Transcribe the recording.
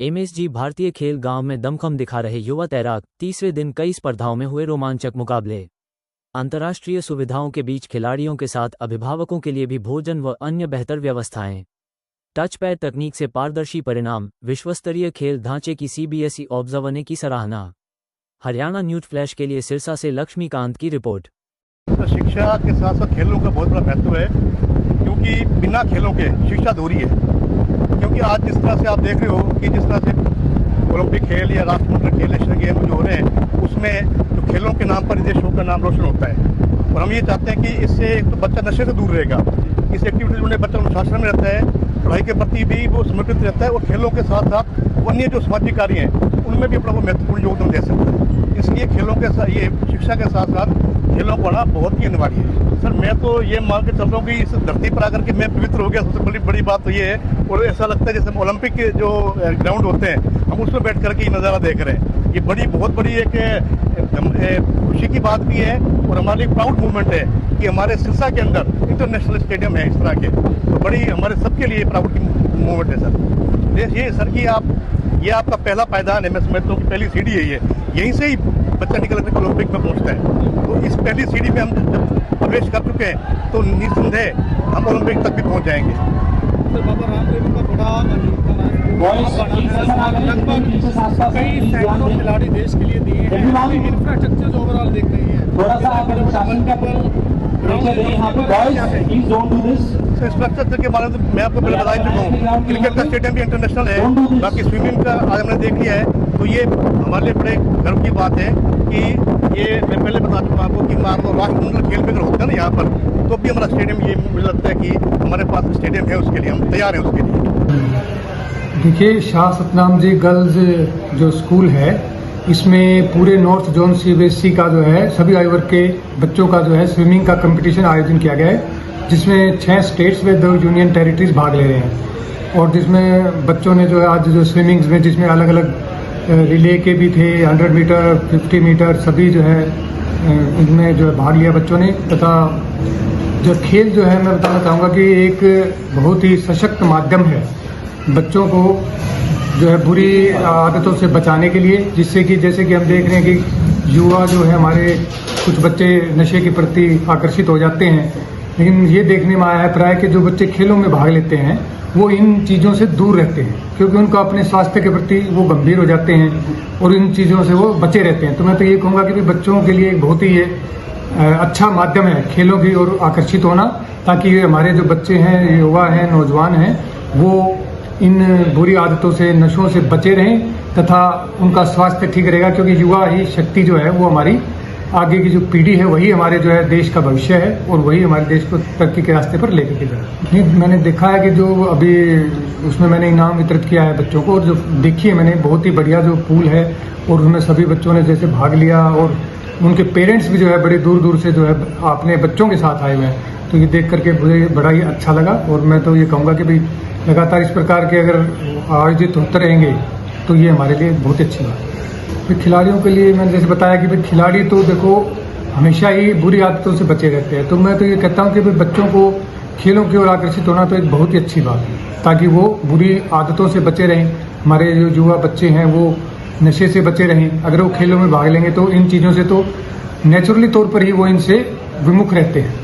MSG भारतीय खेल गांव में दमखम दिखा रहे युवा तैराक तीसरे दिन कई स्पर्धाओं में हुए रोमांचक मुकाबले। अंतर्राष्ट्रीय सुविधाओं के बीच खिलाड़ियों के साथ अभिभावकों के लिए भी भोजन व अन्य बेहतर व्यवस्थाएं। टच पैड तकनीक से पारदर्शी परिणाम, विश्वस्तरीय खेल ढांचे की सीबीएसई ऑब्जर्वर ने की सराहना। हरियाणा न्यूज फ्लैश के लिए सिरसा से लक्ष्मीकांत की रिपोर्ट। तो शिक्षा के साथ साथ खेलों का बहुत बड़ा महत्व है, क्योंकि बिना खेलों के शिक्षा अधूरी है। क्योंकि आज जिस तरह से आप देख रहे हो कि जिस तरह से ओलंपिक खेल या राष्ट्रमंडल खेल नेशनल गेम जो हो रहे हैं, उसमें जो खेलों के नाम पर देशों का नाम रोशन होता है। और हम ये चाहते हैं कि इससे एक तो बच्चा नशे से दूर रहेगा, इस एक्टिविटीज में बच्चा अनुशासन में रहता है, पढ़ाई के प्रति भी वो समर्पित रहता है और खेलों के साथ साथ अन्य जो सामाजिक कार्य हैं उनमें भी अपना वो महत्वपूर्ण योगदान दे सकता है। इसलिए खेलों के साथ ये शिक्षा के साथ साथ खेलों को आना बहुत ही अनिवार्य है। सर, मैं तो ये मान के चल रहा हूँ कि इस धरती पर आकर के मैं पवित्र हो गया, सबसे बड़ी बात तो ये है। और ऐसा लगता है जैसे ओलंपिक के जो ग्राउंड होते हैं हम उसमें बैठ करके ये नज़ारा देख रहे हैं। ये बहुत बड़ी एक खुशी की बात भी है और हमारे लिए प्राउड मूवमेंट है कि हमारे सिरसा के अंदर इंटरनेशनल स्टेडियम है इस तरह के। तो बड़ी हमारे सबके लिए प्राउड की मूवमेंट है सर। ये सर कि ये आपका पहला पायदान है, मैं समझता हूँ कि पहली सीढ़ी है ये। यहीं से ही बच्चा निकल कर ओलंपिक में पहुँचता है। तो इस पहली सीढ़ी में हम जब प्रवेश कर चुके हैं तो निस्संदेह हम ओलंपिक तक भी पहुँच जाएंगे। सर, बाबा रामदेव का बड़ा लगभग कई सैकड़ों खिलाड़ी देश के लिए दिए हैं। इंफ्रास्ट्रक्चर जो ओवरऑल देख रही है, इंफ्रास्ट्रक्चर के बारे में मैं आपको पहले बता चुका हूँ। क्रिकेट का स्टेडियम भी इंटरनेशनल है, बाकी स्विमिंग का आज हमने देख लिया है। तो ये हमारे लिए बड़े गर्व की बात है कि ये मैं पहले बता चुका हूँ आपको कि मान लो राष्ट्रमंडल खेल भी अगर होता है ना यहाँ पर, तो भी हमारा स्टेडियम ये मुझे लगता है कि हमारे पास स्टेडियम है, उसके लिए हम तैयार हैं उसके लिए। देखिए, शाह सतनाम जी गर्ल्स जो स्कूल है, इसमें पूरे नॉर्थ जोन सीबीएसई का जो है सभी आयु वर्ग के बच्चों का जो है स्विमिंग का कंपटीशन आयोजन किया गया है, जिसमें 6 स्टेट्स व 2 यूनियन टेरिटरीज भाग ले रहे हैं। और जिसमें बच्चों ने जो है आज जो स्विमिंग में जिसमें अलग अलग रिले के भी थे, 100 मीटर 50 मीटर सभी जो है इनमें जो है भाग लिया बच्चों ने। तथा जो खेल जो है मैं बताना चाहूँगा कि एक बहुत ही सशक्त माध्यम है बच्चों को जो है बुरी आदतों से बचाने के लिए, जिससे कि जैसे कि हम देख रहे हैं कि युवा जो है हमारे कुछ बच्चे नशे के प्रति आकर्षित हो जाते हैं। लेकिन ये देखने में आया है प्राय कि जो बच्चे खेलों में भाग लेते हैं वो इन चीज़ों से दूर रहते हैं, क्योंकि उनका अपने स्वास्थ्य के प्रति वो गंभीर हो जाते हैं और इन चीज़ों से वो बचे रहते हैं। तो मैं तो ये कहूँगा कि बच्चों के लिए बहुत ही अच्छा माध्यम है खेलों की ओर आकर्षित होना, ताकि हमारे जो बच्चे हैं, युवा हैं, नौजवान हैं, वो इन बुरी आदतों से, नशों से बचे रहें तथा उनका स्वास्थ्य ठीक रहेगा। क्योंकि युवा ही शक्ति जो है वो हमारी आगे की जो पीढ़ी है वही हमारे जो है देश का भविष्य है और वही हमारे देश को तरक्की के रास्ते पर लेकर के जाए। मैंने देखा है कि जो अभी उसमें मैंने इनाम वितरित किया है बच्चों को, और जो देखी है मैंने बहुत ही बढ़िया जो पूल है और उसमें सभी बच्चों ने जैसे भाग लिया और उनके पेरेंट्स भी जो है बड़े दूर दूर से जो है अपने बच्चों के साथ आए हुए हैं। तो ये देख करके मुझे बड़ा ही अच्छा लगा और मैं तो ये कहूँगा कि भाई लगातार इस प्रकार के अगर आयोजित होते रहेंगे तो ये हमारे लिए बहुत अच्छी बात है। फिर खिलाड़ियों के लिए मैंने जैसे बताया कि भाई खिलाड़ी तो देखो हमेशा ही बुरी आदतों से बचे रहते हैं। तो मैं तो ये कहता हूँ कि भाई बच्चों को खेलों की ओर आकर्षित होना तो एक बहुत ही अच्छी बात है, ताकि वो बुरी आदतों से बचे रहें। हमारे जो युवा बच्चे हैं वो नशे से बचे रहें। अगर वो खेलों में भाग लेंगे तो इन चीज़ों से तो नेचुरली तौर पर ही वो इनसे विमुख रहते हैं।